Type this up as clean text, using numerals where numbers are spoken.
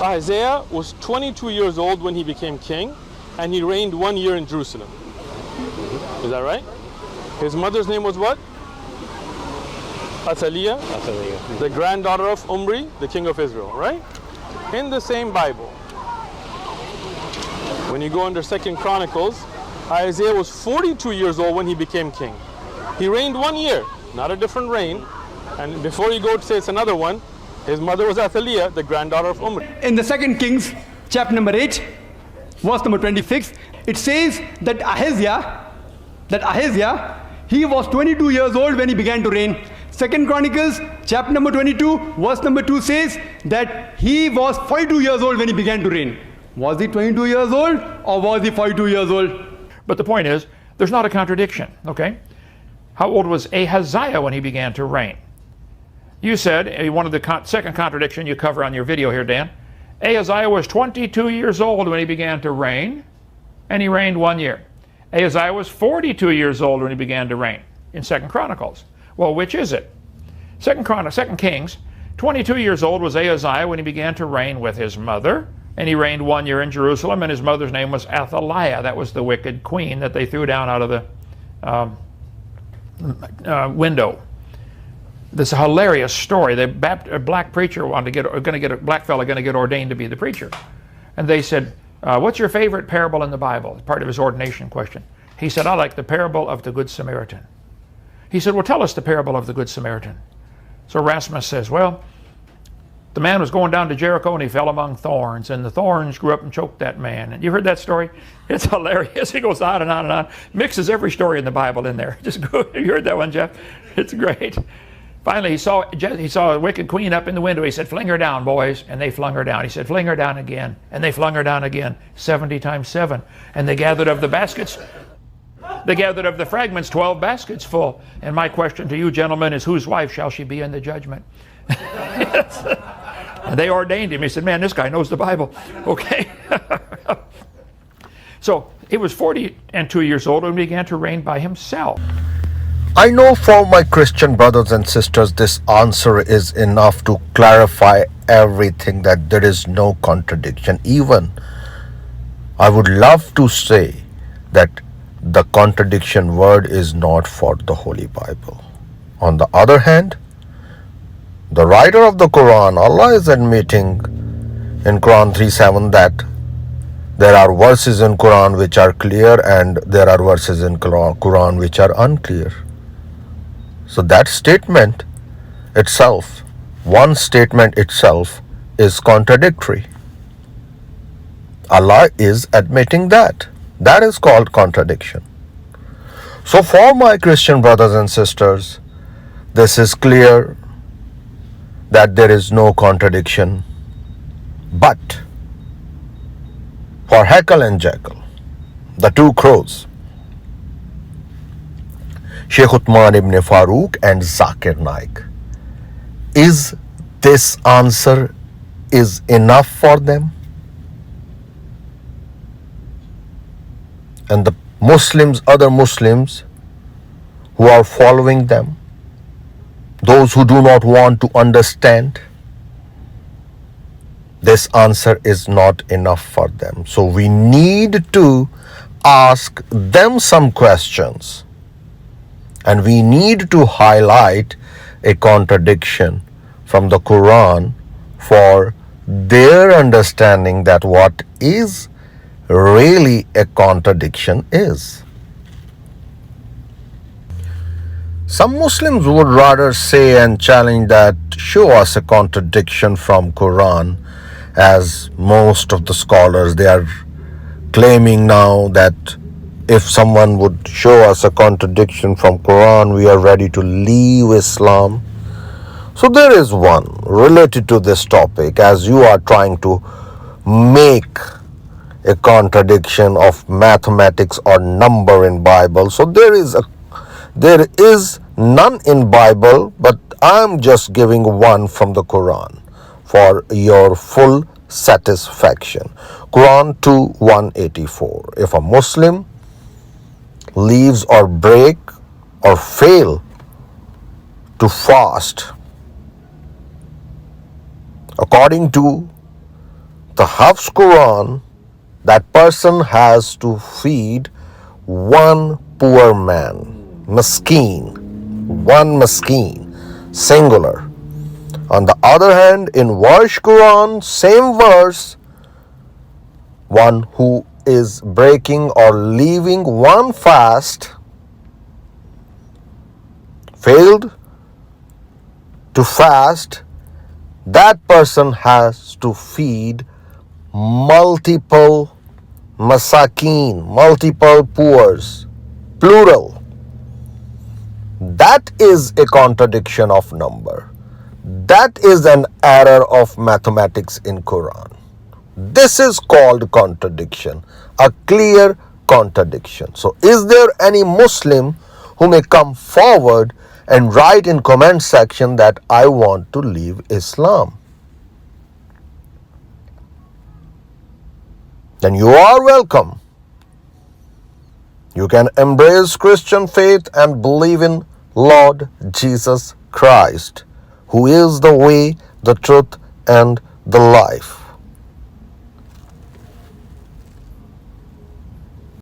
Ahaziah was 22 years old when he became king, and he reigned 1 year in Jerusalem. Is that right? His mother's name was what? Athaliah, the granddaughter of Omri, the king of Israel, right? In the same Bible, when you go under 2 Chronicles, Ahaziah was 42 years old when he became king. He reigned 1 year, not a different reign. And before you go to say it's another one, his mother was Athaliah, the granddaughter of Omri. In the 2 Kings, chapter number 8, verse number 26, it says that Ahaziah, he was 22 years old when he began to reign. 2 Chronicles, chapter number 22, verse number 2 says that he was 42 years old when he began to reign. Was he 22 years old or was he 42 years old? But the point is, there's not a contradiction, okay? How old was Ahaziah when he began to reign? You said, one of the second contradiction you cover on your video here, Dan, Ahaziah was 22 years old when he began to reign, and he reigned 1 year. Ahaziah was 42 years old when he began to reign in 2 Chronicles. Well, which is it? 2 Kings, 22 years old was Ahaziah when he began to reign with his mother, and he reigned 1 year in Jerusalem, and his mother's name was Athaliah. That was the wicked queen that they threw down out of the window. This hilarious story. The black preacher a black fella going to get ordained to be the preacher, and they said, "What's your favorite parable in the Bible?" Part of his ordination question. He said, "I like the parable of the Good Samaritan." He said, "Well, tell us the parable of the Good Samaritan." So Rasmus says, "Well, the man was going down to Jericho and he fell among thorns, and the thorns grew up and choked that man." And you heard that story? It's hilarious. He goes on and on and on. Mixes every story in the Bible in there. Just go. You heard that one, Jeff? It's great. Finally, he saw a wicked queen up in the window. He said, "Fling her down, boys." And they flung her down. He said, "Fling her down again." And they flung her down again, 70 times 7. And they gathered of the baskets. They gathered of the fragments 12 baskets full. And my question to you, gentlemen, is whose wife shall she be in the judgment? And they ordained him. He said, "Man, this guy knows the Bible." Okay. So he was 42 years old when he began to reign by himself. I know for my Christian brothers and sisters, this answer is enough to clarify everything, that there is no contradiction. Even I would love to say that the contradiction word is not for the Holy Bible. On the other hand, the writer of the Quran, Allah is admitting in Quran 3:7 that there are verses in Quran which are clear and there are verses in Quran which are unclear. So that statement itself, one statement itself, is contradictory. Allah is admitting that. That is called contradiction. So for my Christian brothers and sisters, this is clear that there is no contradiction. But for Heckle and Jekyll, the two crows, Sheikh Uthman ibn Farooq and Zakir Naik, is this answer is enough for them? And the Muslims, other Muslims who are following them, those who do not want to understand, this answer is not enough for them. So we need to ask them some questions, and we need to highlight a contradiction from the Quran for their understanding that what is really a contradiction is. Some Muslims would rather say and challenge that show us a contradiction from Quran, as most of the scholars, they are claiming now that if someone would show us a contradiction from Quran, we are ready to leave Islam. So there is one related to this topic, as you are trying to make a contradiction of mathematics or number in Bible. So there is none in Bible, but I am just giving one from the Quran for your full satisfaction. Quran 2:184. If a Muslim leaves or break or fail to fast according to the Hafs Quran, that person has to feed one poor man, miskeen, one miskeen, singular. On the other hand, in Warsh Quran, same verse, one who is breaking or leaving one fast, failed to fast, that person has to feed multiple masakeen, multiple poors, plural. That is a contradiction of number. That is an error of mathematics in Quran. This is called contradiction, a clear contradiction. So is there any Muslim who may come forward and write in comment section that I want to leave Islam? Then you are welcome. You can embrace Christian faith and believe in Lord Jesus Christ, who is the way, the truth, and the life.